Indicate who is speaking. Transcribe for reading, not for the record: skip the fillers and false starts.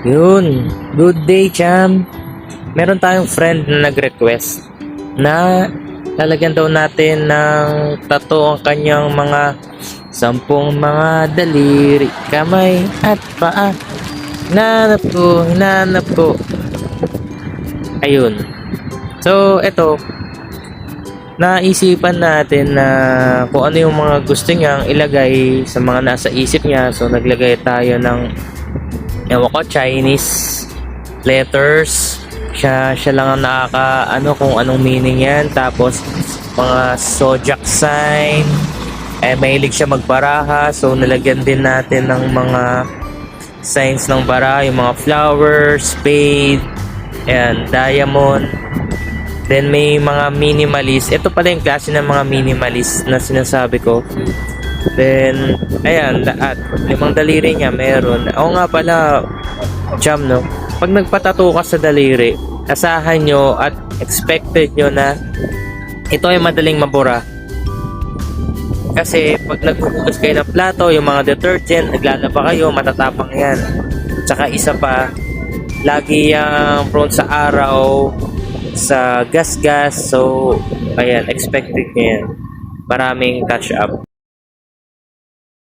Speaker 1: Yun. Good day, Cham. Meron tayong friend na nag-request na lalagyan daw natin ng tattoo ang kanyang mga 10 mga daliri, kamay at paa. Hinanap ko. Ayun. So, eto. Naisipan natin na kung ano yung mga gusto niyang ilagay sa mga nasa isip niya. So, naglagay tayo ng ewan ko, Chinese letters. Siya lang ang kung anong meaning yan. Tapos, mga zodiac sign. Mahilig siya magbaraha. So, nalagyan din natin ng mga signs ng bara. Yung mga flowers, spade, and diamond. Then, may mga minimalist. Ito pala yung klase ng mga minimalist na sinasabi ko. Then, ayan, at 5 daliri niya meron. Oo nga pala, Cham, no? Pag nagpatato ka sa daliri, asahan nyo at expected nyo na ito ay madaling mabura. Kasi pag naghuhugas kayo ng plato, yung mga detergent, naglalaba kayo, matatapang yan. Tsaka isa pa, lagi yung prone sa araw, sa gas-gas. So, ayan, expected nyo yan. Maraming touch up.